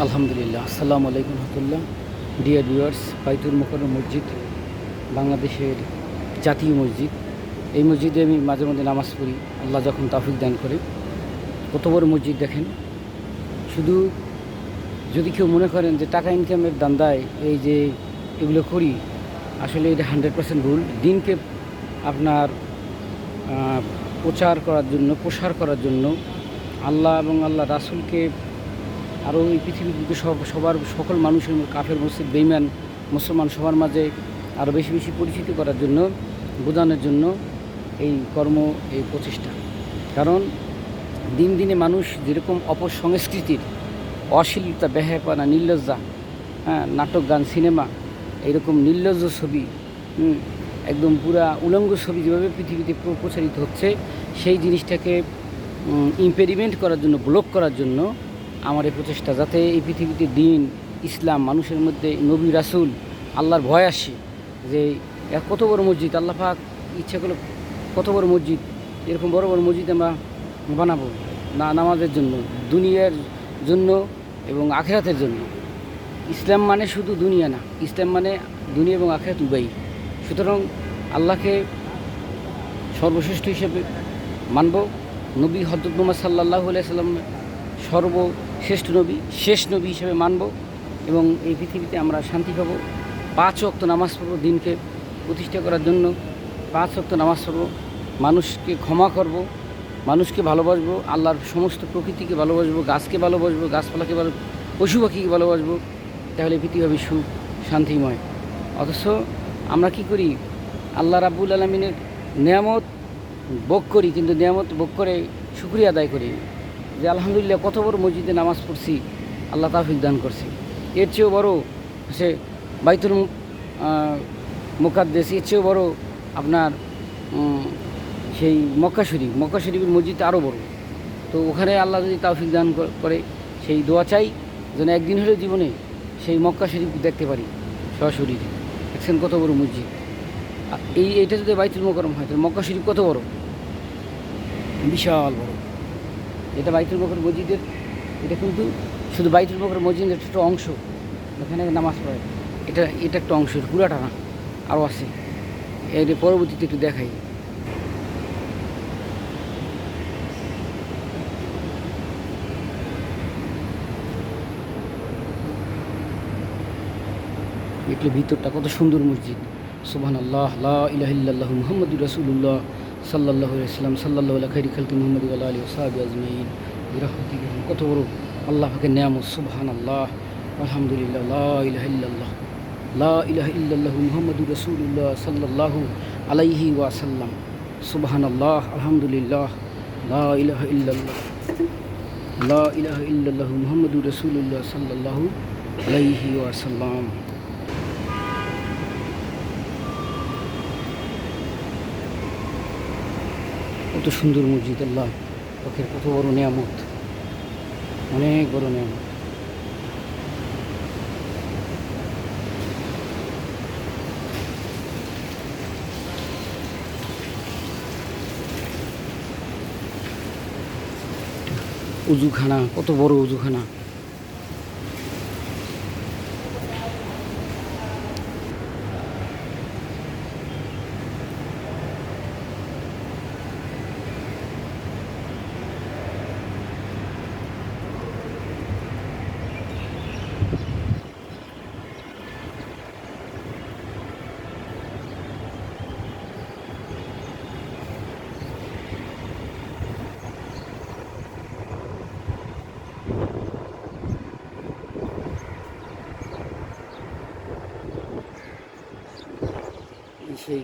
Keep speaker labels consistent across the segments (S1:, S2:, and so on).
S1: আলহামদুলিল্লাহ, আসসালামু আলাইকুম রহমতুল্লাহ। ডিয়ার ভিউয়ার্স, বাইতুল মোকাররম মসজিদ বাংলাদেশের জাতীয় মসজিদ। এই মসজিদে আমি মাঝে মধ্যে নামাজ পড়ি, আল্লাহ যখন তৌফিক দান করে। কত বড় মসজিদ দেখেন। শুধু যদি কেউ মনে করেন যে টাকা ইনকামের ধান্দায় এই যে এগুলো করি, আসলে এটা 100% ভুল। দিনকে আপনার প্রচার করার জন্য, প্রসার করার জন্য, আল্লাহ এবং আল্লাহ রাসূলকে আরও এই পৃথিবীতে সবার সকল মানুষের কাফের মসজিদ বেঈমান মুসলমান সবার মাঝে আরও বেশি বেশি পরিচিত করার জন্য, বোঝানোর জন্য এই কর্ম, এই প্রচেষ্টা। কারণ দিন দিনে মানুষ যেরকম অপসংস্কৃতির, অশ্লীলতা, বেহায়াপনা, নির্লজ্জা, নাটক, গান, সিনেমা, এইরকম নির্লজ্জ ছবি, একদম পুরা উলঙ্গ ছবি যেভাবে পৃথিবীতে প্রচারিত হচ্ছে, সেই জিনিসটাকে ইম্পেরিমেন্ট করার জন্য, ব্লক করার জন্য আমার এই প্রচেষ্টা, যাতে এই পৃথিবীতে দিন, ইসলাম, মানুষের মধ্যে নবী, রাসূল, আল্লাহর ভয় আসে। যে কত বড় মসজিদ, আল্লাহ পাক ইচ্ছা করলে কত বড় মসজিদ, এরকম বড় বড় মসজিদ আমরা বানাবো নামাজের জন্য, দুনিয়ার জন্য এবং আখিরাতের জন্য। ইসলাম মানে শুধু দুনিয়া না, ইসলাম মানে দুনিয়া এবং আখিরাত উভয়ই। সুতরাং আল্লাহকে সর্বশ্রেষ্ঠ হিসেবে মানব, নবী হযরত মুহাম্মদ সাল্লাল্লাহু আলাইহি সাল্লাম সর্বশ্রেষ্ঠ নবী, শেষ নবী হিসেবে মানব, এবং এই পৃথিবীতে আমরা শান্তি পাবো। 5 ওয়াক্ত নামাজ পড়ব, দিনকে প্রতিষ্ঠা করার জন্য 5 ওয়াক্ত নামাজ পড়ব, মানুষকে ক্ষমা করব, মানুষকে ভালোবাসবো, আল্লাহর সমস্ত প্রকৃতিকে ভালোবাসবো, গাছকে ভালোবাসবো, গাছপালাকে পশু পাখিকে ভালোবাসবো। তাহলে পৃথিবী হবে সুখ, শান্তিময়। অথচ আমরা কি করি? আল্লাহ রাব্বুল আলামিনের নিয়ামত ভোগ করি, কিন্তু নিয়ামত ভোগ করে শুকরিয়া আদায় করি যে আলহামদুলিল্লাহ কত বড় মসজিদে নামাজ পড়ছি, আল্লাহ তৌফিক দান করছি। এর চেয়েও বড় সে বাইতুল মুকাদ্দাস, এর চেয়েও বড় আপনার সেই মক্কা শরীফের মসজিদটা আরও বড়। তো ওখানে আল্লাহ যদি তৌফিক দান করে, সেই দোয়া চাই যেন একদিন হলেও জীবনে সেই মক্কা শরীফ দেখতে পারি সশরীরে। দেখছেন কত বড় মসজিদ। এইটা যদি বাইতুল মোকাররম হয়, তাহলে মক্কা শরীফ কত বড়, বিশাল বড়। এটা বাইতুল মোকাররম মসজিদের, এটা কিন্তু শুধু বাইতুল মোকাররম মসজিদের একটা অংশ, এখানে নামাজ পড়ে, এটা একটা অংশ, পুরাটা না, আরও আছে। এর পরবর্তীতে একটু দেখাই। এগুলো ভিতরটা কত সুন্দর মসজিদ। সুবহানাল্লাহ, লা ইলাহা ইল্লাল্লাহু মুহাম্মাদুর রাসূলুল্লাহ সাল্লাল্লাহু আলাইহি ওয়াসাল্লাম, সাল্লাল্লাহু আলা খাইরি খালকি মুহাম্মাদি ওয়া আলা আলিহি ওয়া সাহবিহি আজমাইন বিরহমাতিহি। কত বড় আল্লাহ পাকের নিয়ামত। সুবহানাল্লাহ, আলহামদুলিল্লাহ, লা ইলাহা ইল্লাল্লাহ, লা ইলাহা ইল্লাল্লাহু মুহাম্মাদুর রাসূলুল্লাহ সাল্লাল্লাহু আলাইহি ওয়া সাল্লাম। সুবহানাল্লাহ, আলহামদুলিল্লাহ, লা ইলাহা ইল্লাল্লাহ, লা ইলাহা ইল্লাল্লাহু মুহাম্মাদুর রাসূলুল্লাহ সাল্লাল্লাহু আলাইহি ওয়া সাল্লাম। কত সুন্দর মসজিদ, আল্লাহ পাকের কত বড় নিয়ামত, অনেক বড় নিয়ামত। উজুখানা, কত বড় উজুখানা। সেই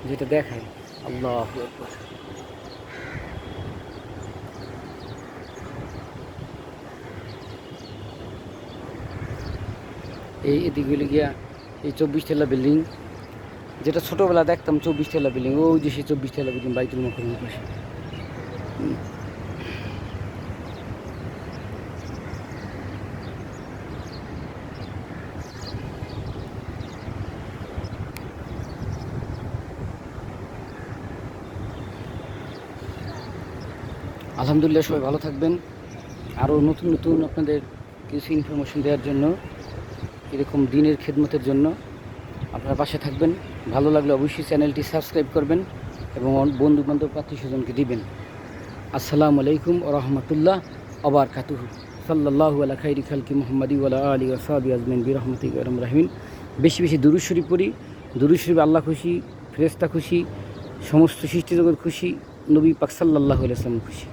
S1: যেটা দেখায়, আল্লাহু আকবার। এই এদিকগুলি গিয়া এই 24 তলা বিল্ডিং, যেটা ছোটোবেলা দেখতাম 24 তলা বিল্ডিং, ওই যে সেই 24 তলা বিল্ডিং বাইতুল মোকাররমের পাশে। আলহামদুলিল্লাহ, সবাই ভালো থাকবেন। আরও নতুন নতুন আপনাদের কিছু ইনফরমেশন দেওয়ার জন্য, এরকম দিনের খেদমতের জন্য। আপনারা পাশে থাকবেন। ভালো লাগলে অবশ্যই চ্যানেলটি সাবস্ক্রাইব করবেন এবং বন্ধুবান্ধব আত্মীয় স্বজনকে দিবেন। আসসালামু আলাইকুম ওয়া রাহমাতুল্লাহ ওয়া বারাকাতুহু। সাল্লাল্লাহু আলা খাইরি খালকি মুহাম্মাদি ওয়া আলা আলিহি ওয়া সাহবিহি আজমাইন বিরহমাতিকা ইয়া আরহামার রাহিমিন। বেশি বেশি দুরূদ শরীফ পড়ি। দুরূদ শরীফ আল্লাহ খুশি, ফেরেশতা খুশি, সমস্ত সৃষ্টিজগৎ খুশি, নবী পাক সাল্লাল্লাহু আলাইহি ওয়াসাল্লাম খুশি।